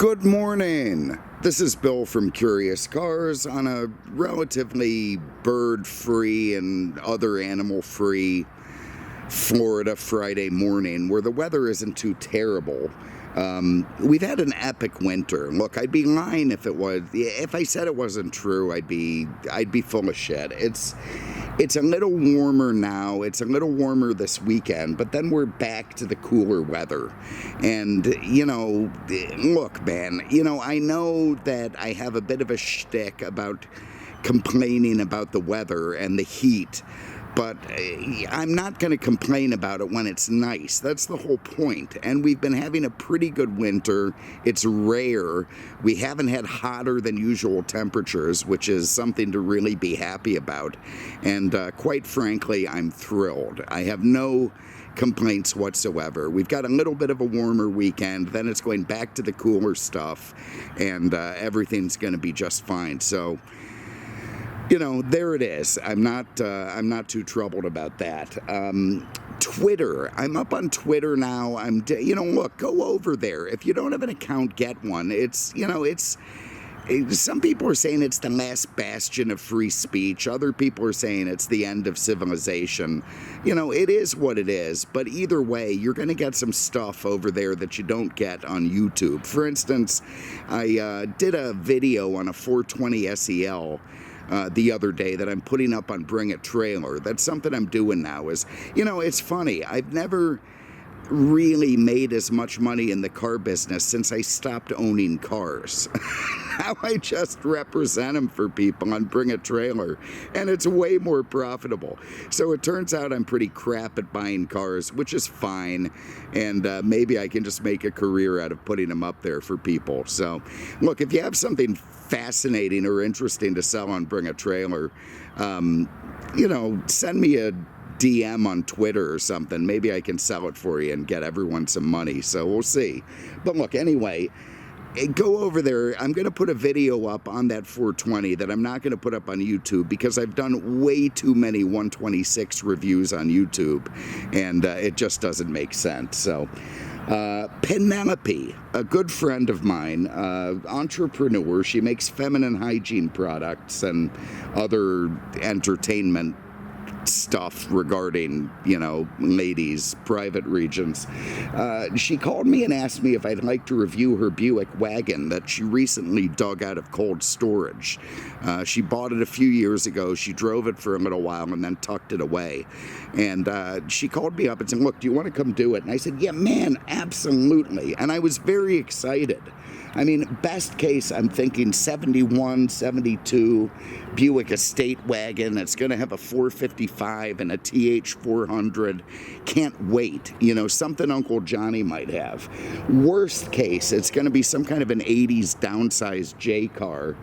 Good morning. This is Bill from Curious Cars on a relatively bird-free and other animal-free Florida Friday morning where the weather isn't too terrible. We've had an epic winter. Look, I'd be lying if I said it wasn't true. I'd be full of shit. It's a little warmer now. It's a little warmer this weekend, but then we're back to the cooler weather. And, look, man, I know that I have a bit of a shtick about complaining about the weather and the heat, but I'm not going to complain about it when it's nice. That's the whole point. And we've been having a pretty good winter. It's rare. We haven't had hotter than usual temperatures, which is something to really be happy about. And quite frankly, I'm thrilled. I have no complaints whatsoever. We've got a little bit of a warmer weekend, then it's going back to the cooler stuff, and everything's going to be just fine. So, there it is. I'm not too troubled about that. Twitter. I'm up on Twitter now. Look, go over there. If you don't have an account, get one. Some people are saying it's the last bastion of free speech. Other people are saying it's the end of civilization. It is what it is. But either way, you're going to get some stuff over there that you don't get on YouTube. For instance, I did a video on a 420 SEL the other day that I'm putting up on Bring It Trailer. That's something I'm doing now. It's funny. I've never really made as much money in the car business since I stopped owning cars. Now I just represent them for people on Bring It Trailer, and it's way more profitable. So it turns out I'm pretty crap at buying cars, which is fine, and maybe I can just make a career out of putting them up there for people. So look, if you have something fascinating or interesting to sell on Bring a Trailer, send me a DM on Twitter or something. Maybe I can sell it for you and get everyone some money. So we'll see. But look, anyway, go over there. I'm going to put a video up on that 420 that I'm not going to put up on YouTube because I've done way too many 126 reviews on YouTube, and it just doesn't make sense. So Penelope, a good friend of mine, entrepreneur. She makes feminine hygiene products and other entertainment stuff regarding, ladies' private regions. She called me and asked me if I'd like to review her Buick Wagon that she recently dug out of cold storage. She bought it a few years ago. She drove it for a little while and then tucked it away. And she called me up and said, look, do you want to come do it? And I said, yeah, man, absolutely. And I was very excited. I mean, best case, I'm thinking 71, 72 Buick Estate Wagon. It's going to have a 455 and a TH 400. Can't wait. Something Uncle Johnny might have. Worst case, it's going to be some kind of an 80s downsized J car.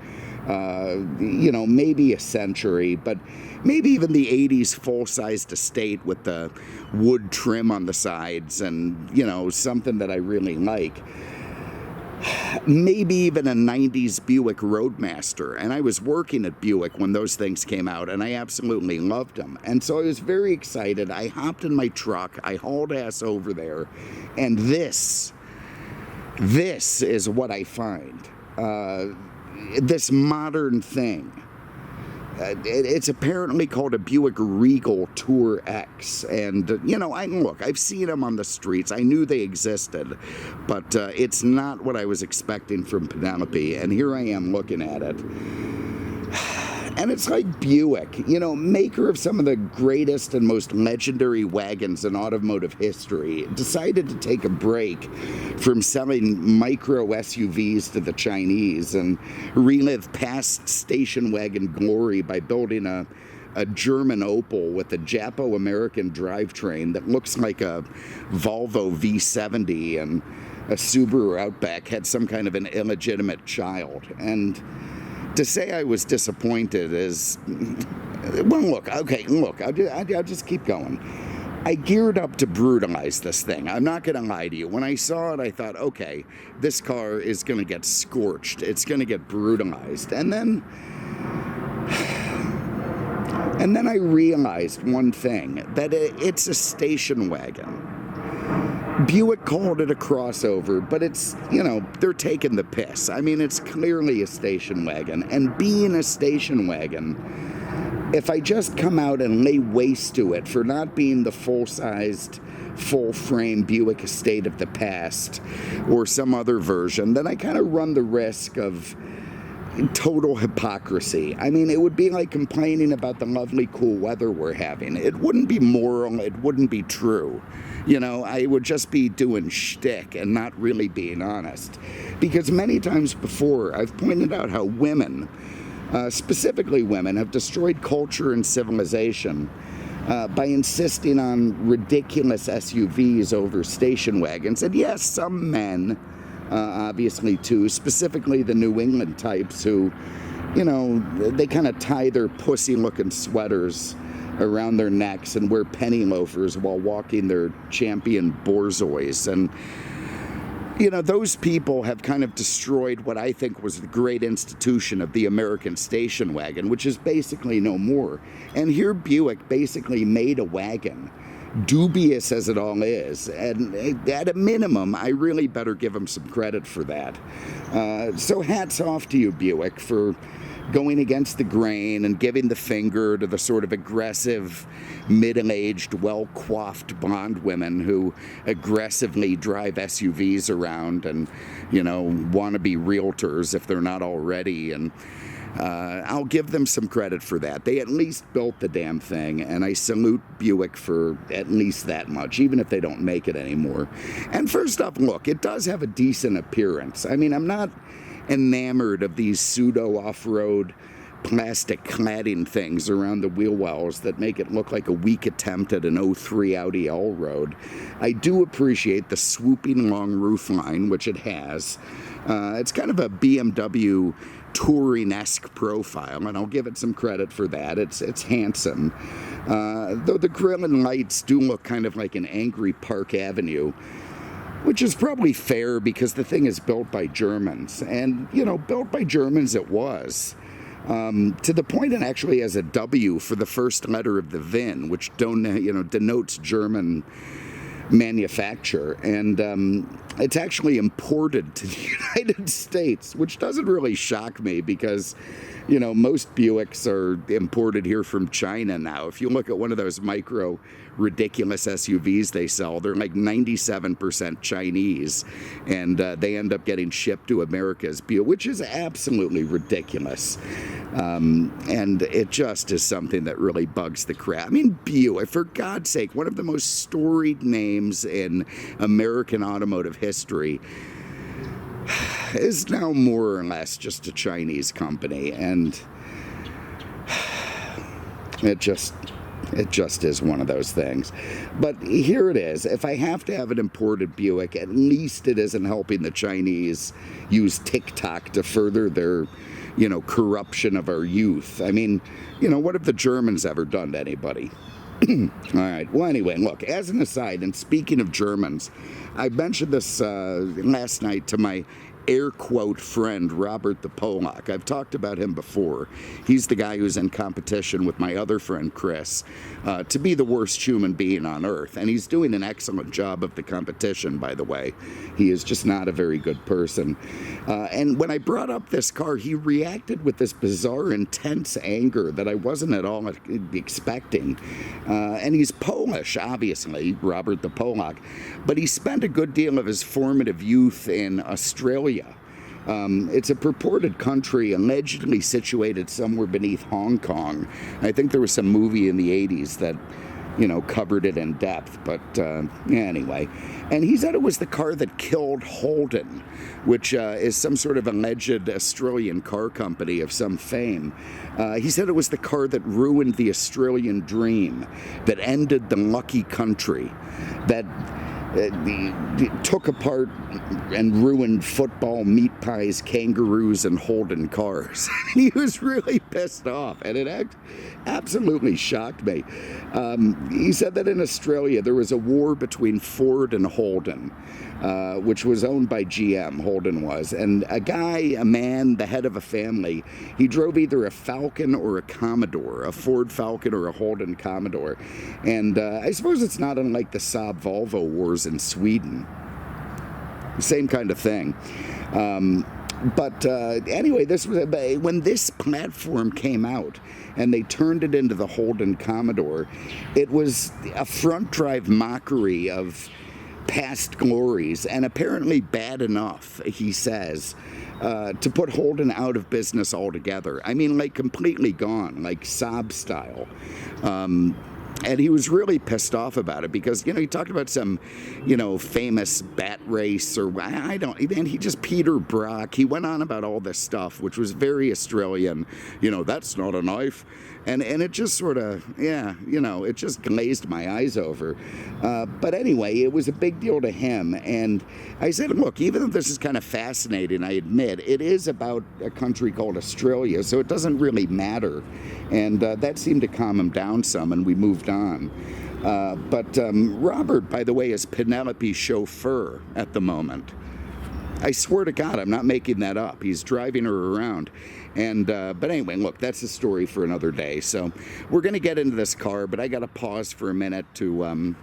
Maybe a Century, but maybe even the 80s full-sized Estate with the wood trim on the sides and, something that I really like. Maybe even a 90s Buick Roadmaster. And I was working at Buick when those things came out, and I absolutely loved them. And so I was very excited. I hopped in my truck. I hauled ass over there. And this is what I find. This modern thing. It's apparently called a Buick Regal Tour X, and I've seen them on the streets. I knew they existed, but it's not what I was expecting from Penelope, and here I am looking at it. And it's like Buick, maker of some of the greatest and most legendary wagons in automotive history, decided to take a break from selling micro SUVs to the Chinese and relive past station wagon glory by building a German Opel with a Japo-American drivetrain that looks like a Volvo V70, and a Subaru Outback had some kind of an illegitimate child. And to say I was disappointed is, well, look, I'll just keep going. I geared up to brutalize this thing. I'm not going to lie to you. When I saw it, I thought, okay, this car is going to get scorched. It's going to get brutalized. And then I realized one thing, that it's a station wagon. Buick called it a crossover, but it's, they're taking the piss. I mean, it's clearly a station wagon. And being a station wagon, if I just come out and lay waste to it for not being the full-sized, full-frame Buick Estate of the past or some other version, then I kind of run the risk of total hypocrisy. I mean, it would be like complaining about the lovely cool weather we're having. It wouldn't be moral, it wouldn't be true. I would just be doing shtick and not really being honest. Because many times before, I've pointed out how women, specifically women, have destroyed culture and civilization by insisting on ridiculous SUVs over station wagons. And yes, some men, obviously too, specifically the New England types who, they kind of tie their pussy-looking sweaters around their necks and wear penny loafers while walking their champion Borzois. And, those people have kind of destroyed what I think was the great institution of the American station wagon, which is basically no more. And here Buick basically made a wagon, dubious as it all is, and at a minimum, I really better give them some credit for that. So hats off to you, Buick, for going against the grain and giving the finger to the sort of aggressive, middle-aged, well-coiffed blonde women who aggressively drive SUVs around and, want to be realtors if they're not already. And I'll give them some credit for that. They at least built the damn thing, and I salute Buick for at least that much, even if they don't make it anymore. And first up, look, it does have a decent appearance. I mean, I'm not enamored of these pseudo off-road plastic cladding things around the wheel wells that make it look like a weak attempt at an 03 Audi Allroad. I do appreciate the swooping long roofline, which it has. It's kind of a BMW touring-esque profile, and I'll give it some credit for that. It's handsome. Though the grille and lights do look kind of like an angry Park Avenue, which is probably fair because the thing is built by Germans. And, built by Germans it was. To the point it actually has a W for the first letter of the VIN, which denotes German manufacture. And it's actually imported to the United States, which doesn't really shock me because, most Buicks are imported here from China now. If you look at one of those micro ridiculous SUVs they sell, they're like 97% Chinese, and they end up getting shipped to America's Buick, which is absolutely ridiculous. And it just is something that really bugs the crap. I mean, Buick, for God's sake, one of the most storied names in American automotive history, is now more or less just a Chinese company, and it just is one of those things. But here it is. If I have to have an imported Buick, at least it isn't helping the Chinese use TikTok to further their, corruption of our youth. I mean, what have the Germans ever done to anybody? All right. Well, anyway, look, as an aside, and speaking of Germans, I mentioned this last night to my air quote friend, Robert the Polak. I've talked about him before. He's the guy who's in competition with my other friend, Chris, to be the worst human being on earth. And he's doing an excellent job of the competition, by the way. He is just not a very good person. And when I brought up this car, he reacted with this bizarre, intense anger that I wasn't at all expecting. And he's Polish, obviously, Robert the Polak, but he spent a good deal of his formative youth in Australia. It's a purported country allegedly situated somewhere beneath Hong Kong. I think there was some movie in the 80s that, covered it in depth, but anyway. And he said it was the car that killed Holden, which is some sort of alleged Australian car company of some fame. He said it was the car that ruined the Australian dream, that ended the lucky country, that took apart and ruined football, meat pies, kangaroos, and Holden cars. He was really pissed off, and it absolutely shocked me. He said that in Australia there was a war between Ford and Holden. which was owned by GM, Holden was. And a man, the head of a family, he drove either a Falcon or a Commodore, a Ford Falcon or a Holden Commodore. And I suppose it's not unlike the Saab Volvo wars in Sweden. Same kind of thing. But anyway, this was when this platform came out and they turned it into the Holden Commodore. It was a front drive mockery of past glories, and apparently bad enough, he says, to put Holden out of business altogether. I mean, like completely gone, like Saab style. And he was really pissed off about it because, he talked about some, famous bat race or I don't, man, he just Peter Brock. He went on about all this stuff, which was very Australian. That's not a knife. And it just sort of, it just glazed my eyes over. But anyway, it was a big deal to him. And I said, look, even though this is kind of fascinating, I admit, it is about a country called Australia, so it doesn't really matter. And that seemed to calm him down some, and we moved on. But Robert, by the way, is Penelope's chauffeur at the moment. I swear to God, I'm not making that up. He's driving her around. And but anyway, look, that's a story for another day. So we're going to get into this car, but I got to pause for a minute to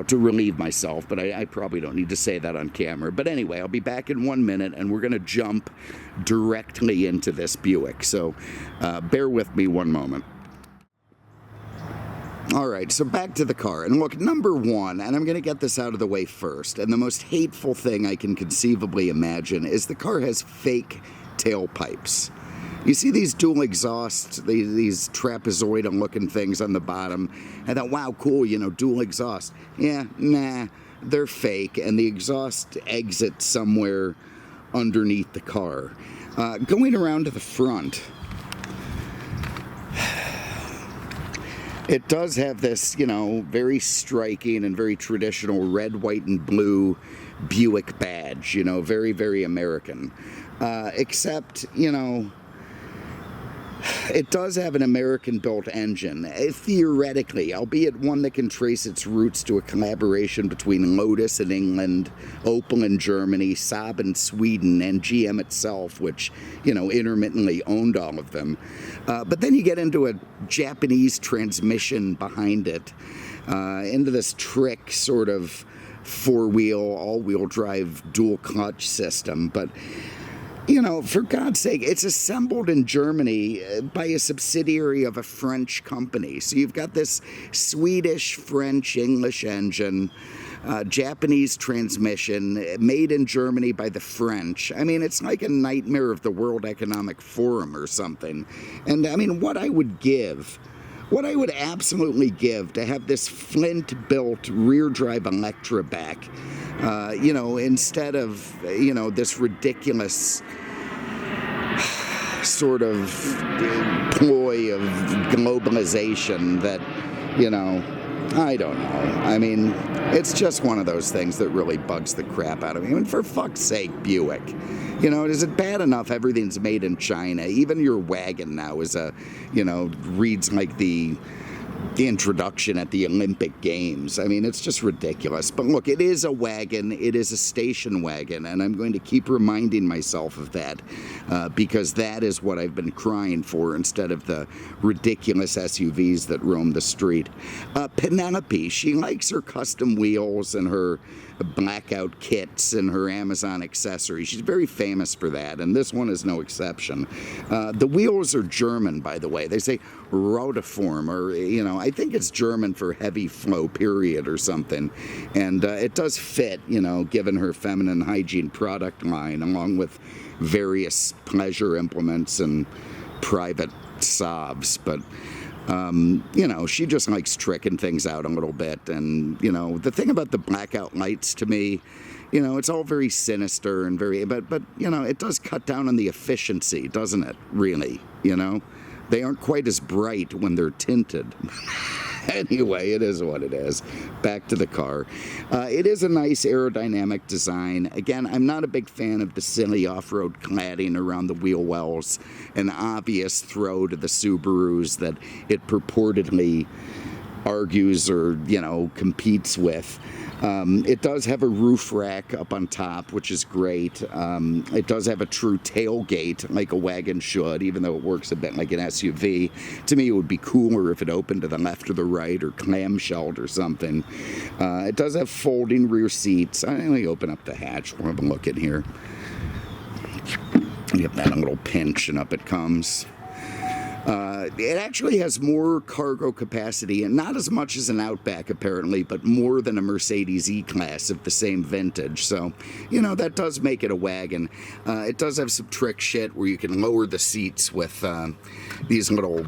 to relieve myself, but I probably don't need to say that on camera. But anyway, I'll be back in 1 minute, and we're going to jump directly into this Buick. So bear with me one moment. All right, so back to the car. And look, number one, and I'm going to get this out of the way first, and the most hateful thing I can conceivably imagine is the car has fake tailpipes. You see these dual exhausts, these trapezoidal-looking things on the bottom. I thought, wow, cool, dual exhaust. Yeah, nah, they're fake, and the exhaust exits somewhere underneath the car. Going around to the front, it does have this, very striking and very traditional red, white, and blue Buick badge, very, very American. Except, it does have an American-built engine, theoretically, albeit one that can trace its roots to a collaboration between Lotus in England, Opel in Germany, Saab in Sweden, and GM itself, which, intermittently owned all of them. But then you get into a Japanese transmission behind it, into this trick sort of four-wheel, all-wheel drive, dual-clutch system. But for God's sake, it's assembled in Germany by a subsidiary of a French company. So you've got this Swedish, French, English engine, Japanese transmission, made in Germany by the French. I mean, it's like a nightmare of the World Economic Forum or something. And I mean, what I would absolutely give to have this Flint-built rear-drive Electra back, instead of, this ridiculous sort of ploy of globalization that, I don't know. I mean, it's just one of those things that really bugs the crap out of me. I mean, for fuck's sake, Buick. Is it bad enough everything's made in China? Even your Wagon now is reads like the introduction at the Olympic Games. I mean, it's just ridiculous. But look, it is a wagon. It is a station wagon, and I'm going to keep reminding myself of that because that is what I've been crying for instead of the ridiculous SUVs that roam the street. Penelope, she likes her custom wheels and her blackout kits and her Amazon accessories. She's very famous for that, and this one is no exception. The wheels are German, by the way. They say Rotiform, or, I think it's German for heavy flow, period, or something. And it does fit, given her feminine hygiene product line, along with various pleasure implements and private sobs. But she just likes tricking things out a little bit. And, the thing about the blackout lights to me, it's all very sinister and very, but it does cut down on the efficiency, doesn't it, really, They aren't quite as bright when they're tinted. Anyway, it is what it is. Back to the car. It is a nice aerodynamic design. Again, I'm not a big fan of the silly off-road cladding around the wheel wells, an obvious throw to the Subarus that it purportedly argues or, competes with. It does have a roof rack up on top, which is great. It does have a true tailgate, like a wagon should, even though it works a bit like an SUV. To me, it would be cooler if it opened to the left or the right, or clamshelled or something. It does have folding rear seats. Let me open up the hatch. We'll have a look in here. You have that little pinch, and up it comes. It actually has more cargo capacity, and not as much as an Outback apparently, but more than a Mercedes E-Class of the same vintage. So, you know, that does make it a wagon. It does have some trick shit where you can lower the seats with these little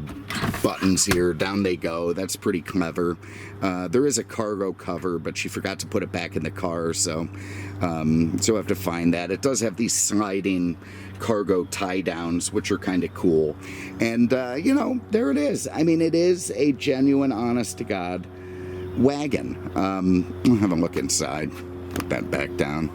buttons here. Down they go. That's pretty clever. There is a cargo cover, but she forgot to put it back in the car, so we'll have to find that. It does have these sliding cargo tie downs, which are kind of cool. And you know, there it is. I mean, it is a genuine, honest to God wagon. I'll have a look inside. Put that back down.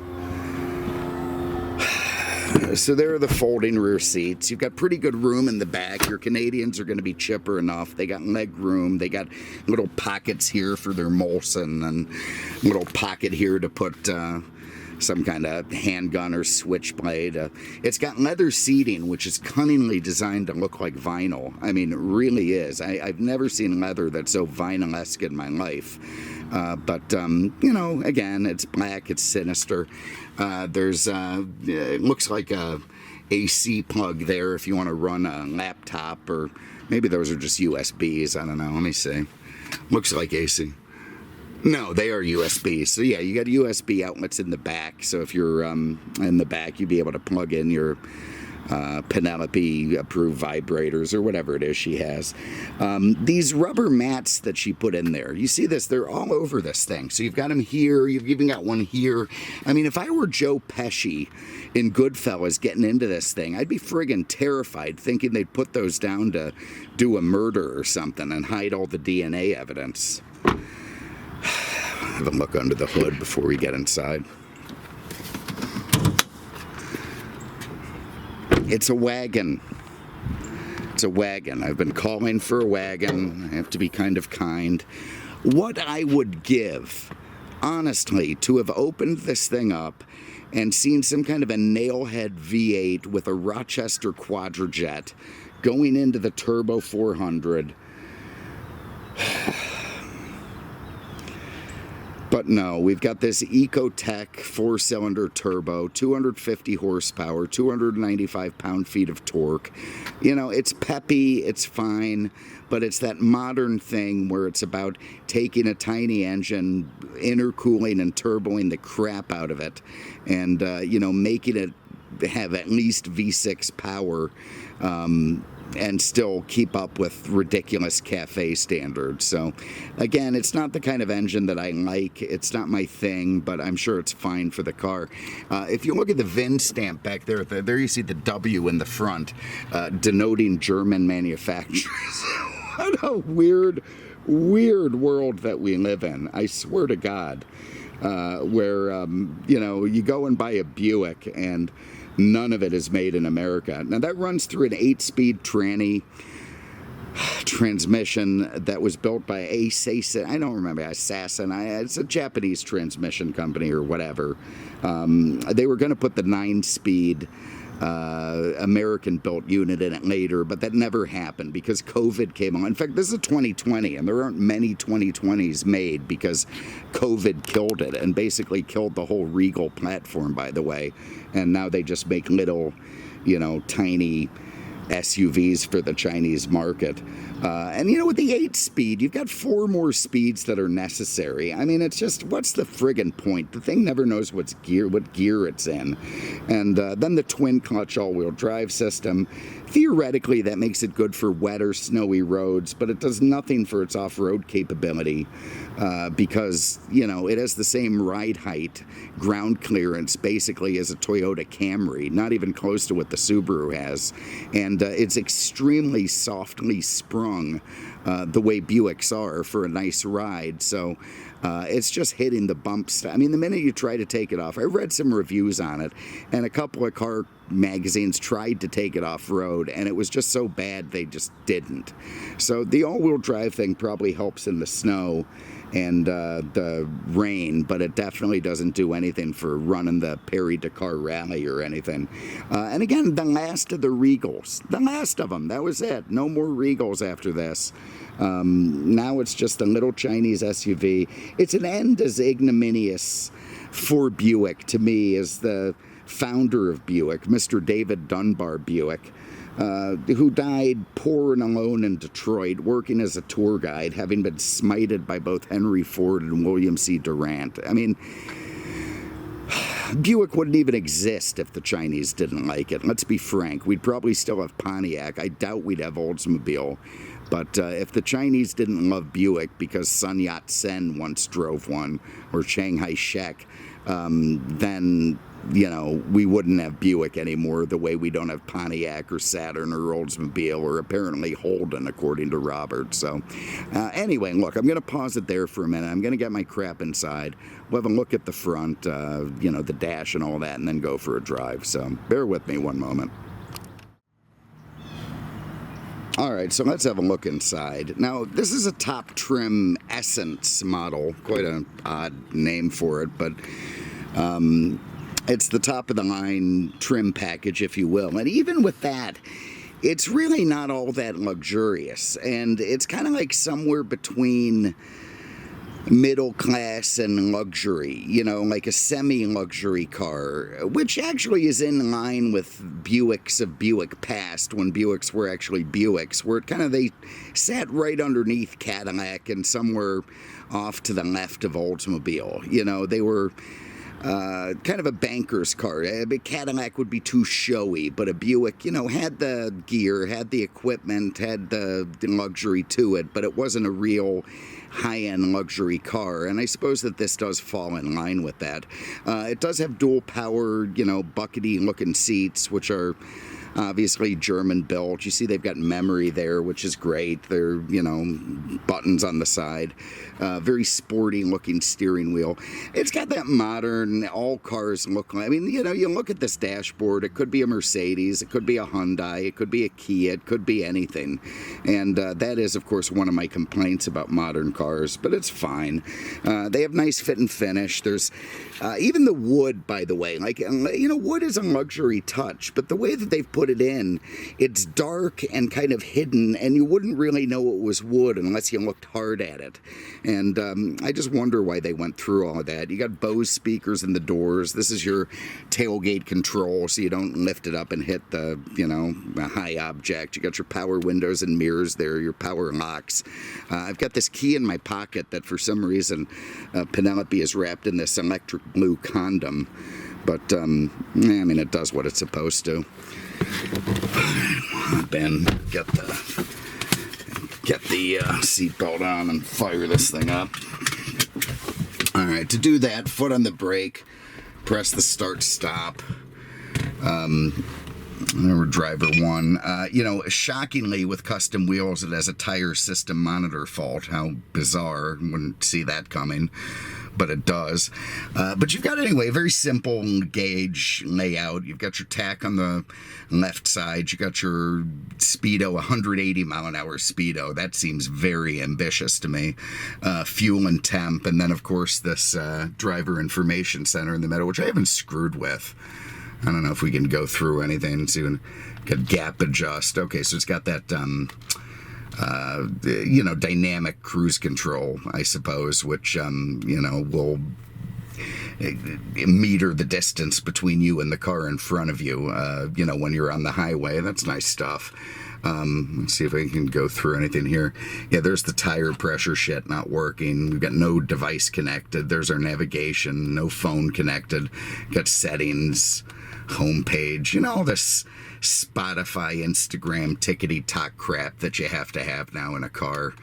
So there are the folding rear seats. You've got pretty good room in the back. Your Canadians are going to be chipper enough. They got leg room. They got little pockets here for their Molson, and a little pocket here to put some kind of handgun or switchblade. It's got leather seating, which is cunningly designed to look like vinyl. I mean, it really is. I've never seen leather that's so vinyl-esque in my life. But you know, again, it's black, it's sinister. There's, it looks like a AC plug there if you want to run a laptop, or maybe those are just USBs. I don't know. Let me see. Looks like AC. No, they are USB. So yeah, you got USB outlets in the back. So if you're in the back, you'd be able to plug in your Penelope approved vibrators or whatever it is she has. These rubber mats that she put in there, you see this, they're all over this thing. So you've got them here, you've even got one here. I mean, if I were Joe Pesci in Goodfellas getting into this thing, I'd be friggin' terrified, thinking they'd put those down to do a murder or something and hide all the DNA evidence. Have a look under the hood before we get inside. It's a wagon. It's a wagon. I've been calling for a wagon. I have to be kind of kind. What I would give, honestly, to have opened this thing up and seen some kind of a nailhead V8 with a Rochester Quadrajet going into the Turbo 400. But no, we've got this Ecotech 4-cylinder turbo, 250 horsepower, 295 pound-feet of torque. You know, it's peppy, it's fine, but it's that modern thing where it's about taking a tiny engine, intercooling and turboing the crap out of it, and, you know, making it have at least V6 power, and still keep up with ridiculous cafe standards. So again, it's not the kind of engine that I like. It's not my thing, but I'm sure it's fine for the car. If you look at the VIN stamp back there, there you see the W in the front, denoting German manufacturers. What a weird world that we live in. I swear to God, where, you know, you go and buy a Buick and none of it is made in America. Now that runs through an 8-speed tranny transmission that was built by Assassin. I don't remember, Assassin. It's a Japanese transmission company or whatever. They were going to put the 9-speed American-built unit in it later, but that never happened because COVID came on. In fact, this is a 2020, and there aren't many 2020s made because COVID killed it and basically killed the whole Regal platform, by the way. And now they just make little, you know, tiny SUVs for the Chinese market. And you know, with the 8-speed, you've got 4 more speeds that are necessary. I mean, it's just, what's the friggin' point? The thing never knows what gear it's in. And then the twin clutch all-wheel drive system. Theoretically, that makes it good for wet or snowy roads, but it does nothing for its off-road capability because, you know, it has the same ride height, ground clearance, basically, as a Toyota Camry, not even close to what the Subaru has. And it's extremely softly sprung, the way Buicks are, for a nice ride. So it's just hitting the bumps. I mean, the minute you try to take it off, I read some reviews on it, and a couple of car magazines tried to take it off-road, and it was just so bad they just didn't. So the all-wheel drive thing probably helps in the snow, and the rain, but it definitely doesn't do anything for running the Paris-Dakar Rally or anything. And again, the last of the Regals. The last of them. That was it. No more Regals after this. Now it's just a little Chinese SUV. It's an end as ignominious for Buick to me as the founder of Buick, Mr. David Dunbar Buick, who died poor and alone in Detroit, working as a tour guide, having been smited by both Henry Ford and William C. Durant. I mean, Buick wouldn't even exist if the Chinese didn't like it. Let's be frank. We'd probably still have Pontiac. I doubt we'd have Oldsmobile. But if the Chinese didn't love Buick because Sun Yat-sen once drove one, or Chiang Kai-shek, then, you know, we wouldn't have Buick anymore the way we don't have Pontiac or Saturn or Oldsmobile or apparently Holden, according to Robert. So anyway, look, I'm going to pause it there for a minute. I'm going to get my crap inside. We'll have a look at the front, you know, the dash and all that, and then go for a drive. So bear with me one moment. Alright, so let's have a look inside. Now, this is a top trim Essence model. Quite an odd name for it, but it's the top of the line trim package, if you will. And even with that, it's really not all that luxurious. And it's kind of like somewhere between middle class and luxury, you know, like a semi-luxury car, which actually is in line with Buicks of Buick past, when Buicks were actually Buicks, where it kind of, they sat right underneath Cadillac and somewhere off to the left of Oldsmobile. You know, they were kind of a banker's car. A Cadillac would be too showy, but a Buick, you know, had the gear, had the equipment, had the luxury to it, but it wasn't a real high-end luxury car, and I suppose that this does fall in line with that. It does have dual power, you know, buckety looking seats, which are obviously German built. You see they've got memory there, which is great. They're, you know, buttons on the side. Very sporty looking steering wheel. It's got that modern, all cars look like, I mean, you know, you look at this dashboard, it could be a Mercedes, it could be a Hyundai, it could be a Kia, it could be anything. And that is, of course, one of my complaints about modern cars, but it's fine. They have nice fit and finish. There's even the wood, by the way, like, you know, wood is a luxury touch, but the way that they've put it in, it's dark and kind of hidden, and you wouldn't really know it was wood unless you looked hard at it. And I just wonder why they went through all of that. You got Bose speakers in the doors. This is your tailgate control, so you don't lift it up and hit the, you know, a high object. You got your power windows and mirrors there, your power locks. I've got this key in my pocket that for some reason Penelope is wrapped in this electric blue condom. But, I mean, it does what it's supposed to. Ben, get the seatbelt on and fire this thing up. Alright, to do that, foot on the brake, press the start-stop. Driver one. You know, shockingly, with custom wheels, it has a tire system monitor fault. How bizarre. Wouldn't see that coming, but it does. But you've got, anyway, a very simple gauge layout. You've got your tach on the left side. You got your speedo, 180 mile an hour speedo. That seems very ambitious to me. Fuel and temp, and then, of course, this driver information center in the middle, which I haven't screwed with. I don't know if we can go through anything and see. Got gap adjust. Okay, so it's got that, you know, dynamic cruise control, I suppose, which, you know, will meter the distance between you and the car in front of you, you know, when you're on the highway. That's nice stuff. Let's see if I can go through anything here. Yeah, there's the tire pressure shit not working. We've got no device connected. There's our navigation, no phone connected. Got settings, homepage, you know, all this Spotify, Instagram, tickety-tock crap that you have to have now in a car.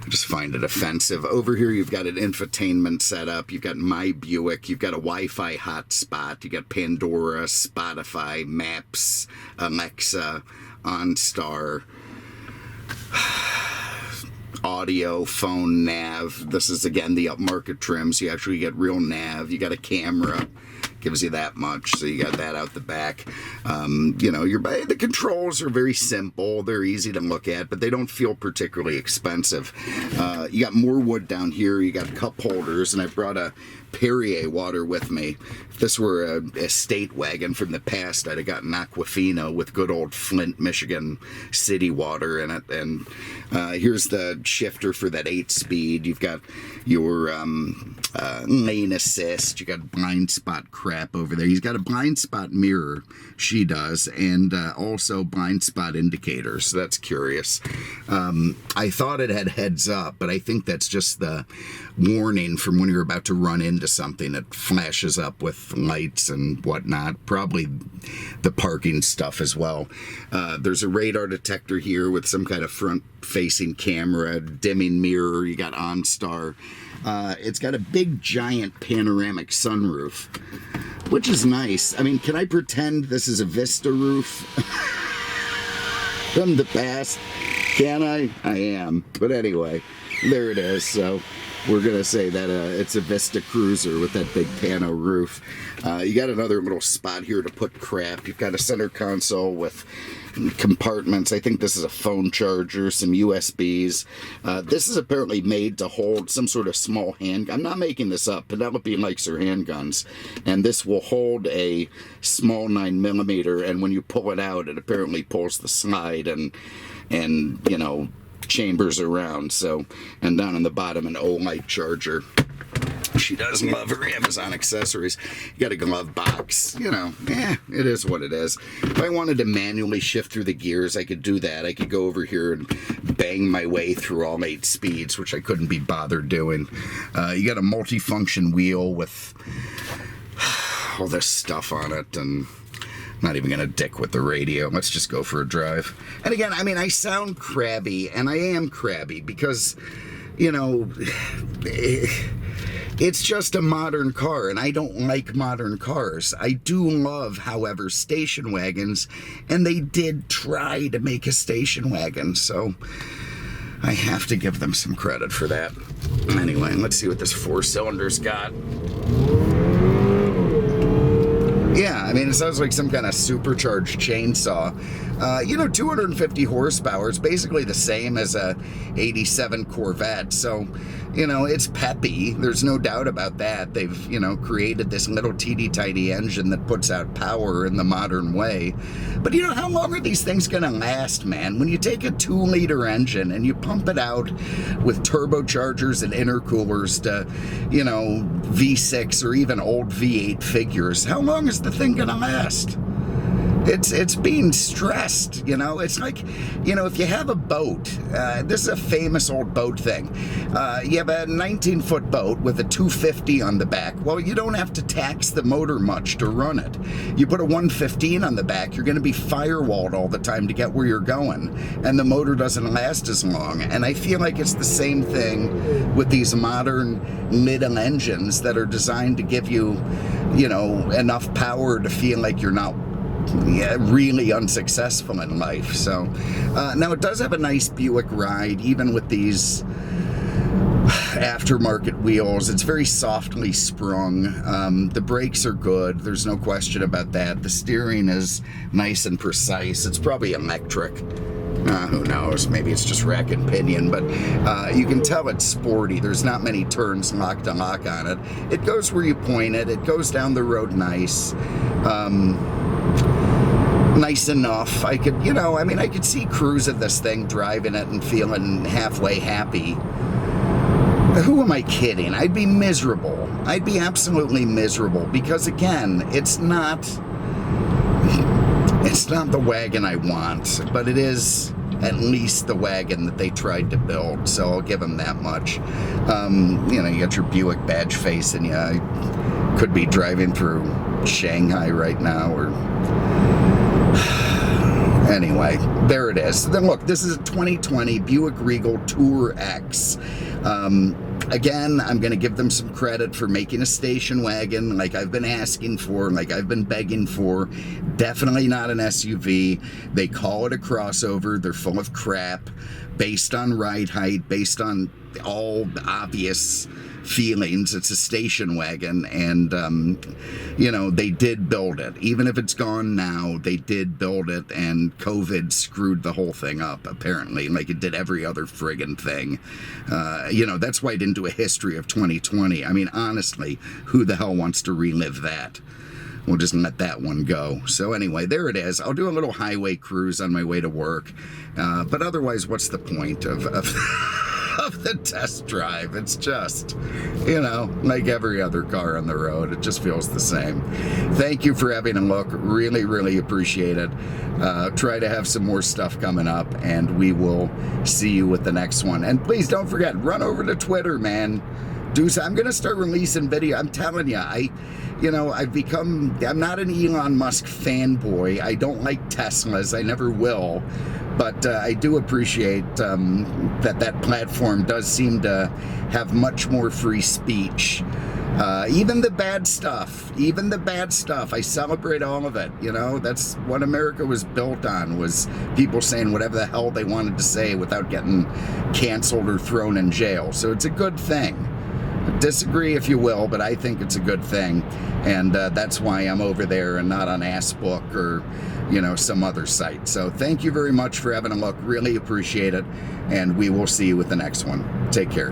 I just find it offensive. Over here, you've got an infotainment setup. You've got My Buick. You've got a Wi-Fi hotspot. You got Pandora, Spotify, Maps, Alexa, OnStar, audio, phone, nav. This is, again, the upmarket trim, so you actually get real nav. You got a camera. gives you that much. So you got that out the back. You know, the controls are very simple. They're easy to look at, but they don't feel particularly expensive. You got more wood down here. You got cup holders, and I brought a Perrier water with me. If this were a estate wagon from the past, I'd have gotten Aquafina with good old Flint, Michigan city water in it. And here's the shifter for that 8-speed. You've got your lane assist. You got blind spot crap over there. He's got a blind spot mirror. She does, and also blind spot indicators. So that's curious. I thought it had heads up, but I think that's just the warning from when you're about to run into something. It flashes up with lights and whatnot. Probably the parking stuff as well. There's a radar detector here with some kind of front-facing camera, dimming mirror. You got OnStar. It's got a big, giant panoramic sunroof, which is nice. I mean, can I pretend this is a Vista roof from the past? Can I? I am. But anyway, there it is. So we're going to say that it's a Vista Cruiser with that big pano roof. You got another little spot here to put crap. You've got a center console with compartments. I think this is a phone charger, some USBs. This is apparently made to hold some sort of small hand. I'm not making this up. Penelope likes her handguns. And this will hold a small 9mm, and when you pull it out, it apparently pulls the slide and you know, chambers around. So, and down on the bottom, an Olight charger. She does love her Amazon accessories. You got a glove box, you know, it is what it is. If I wanted to manually shift through the gears, I could do that. I could go over here and bang my way through all 8 speeds, which I couldn't be bothered doing. You got a multifunction wheel with all this stuff on it, and not even gonna dick with the radio. Let's just go for a drive. And again, I mean, I sound crabby, and I am crabby because, you know, it's just a modern car, and I don't like modern cars. I do love, however, station wagons, and they did try to make a station wagon, so I have to give them some credit for that. Anyway, let's see what this 4-cylinder's got. Yeah, I mean, it sounds like some kind of supercharged chainsaw. You know, 250 horsepower is basically the same as a 87 Corvette. So, you know, it's peppy. There's no doubt about that. They've, you know, created this little teeny-tiny engine that puts out power in the modern way. But, you know, how long are these things going to last, man? When you take a 2-liter engine and you pump it out with turbochargers and intercoolers to, you know, V6 or even old V8 figures, how long is the thing going to last? It's being stressed, you know. It's like, you know, if you have a boat, this is a famous old boat thing. You have a 19-foot boat with a 250 on the back. Well, you don't have to tax the motor much to run it. You put a 115 on the back, you're going to be firewalled all the time to get where you're going, and the motor doesn't last as long. And I feel like it's the same thing with these modern little engines that are designed to give you, you know, enough power to feel like you're not really unsuccessful in life. So now it does have a nice Buick ride, even with these aftermarket wheels. It's very softly sprung. The brakes are good, there's no question about that. The steering is nice and precise. It's probably electric. Who knows, maybe it's just rack and pinion, but you can tell it's sporty. There's not many turns lock to lock on it. It goes where you point it. It goes down the road nice. Nice enough. I could, you know, I mean, I could see cruising this thing, driving it and feeling halfway happy. Who am I kidding? I'd be miserable. I'd be absolutely miserable because, again, it's not the wagon I want, but it is at least the wagon that they tried to build, so I'll give them that much. You know, you got your Buick badge face, and you could be driving through Shanghai right now, or anyway, there it is. Then look, this is a 2020 Buick Regal Tour X. Again, I'm going to give them some credit for making a station wagon like I've been asking for, like I've been begging for. Definitely not an SUV. They call it a crossover. They're full of crap based on ride height, based on all obvious feelings. It's a station wagon, and you know, they did build it. Even if it's gone now, they did build it, and COVID screwed the whole thing up, apparently, like it did every other friggin' thing. You know, that's why I didn't do a history of 2020. I mean, honestly, who the hell wants to relive that? We'll just let that one go. So anyway, there it is. I'll do a little highway cruise on my way to work. But otherwise, what's the point of of the test drive? It's just, you know, like every other car on the road. It just feels the same. Thank you for having a look. Really, really appreciate it. Try to have some more stuff coming up, and we will see you with the next one. And please don't forget, run over to Twitter, man. I'm going to start releasing video. I'm telling you, I'm not an Elon Musk fanboy. I don't like Teslas. I never will. But I do appreciate that platform does seem to have much more free speech. Even the bad stuff. I celebrate all of it. You know, that's what America was built on, was people saying whatever the hell they wanted to say without getting canceled or thrown in jail. So it's a good thing. Disagree if you will, but I think it's a good thing, and that's why I'm over there and not on Assbook or, you know, some other site. So thank you very much for having a look. Really appreciate it, and we will see you with the next one. Take care.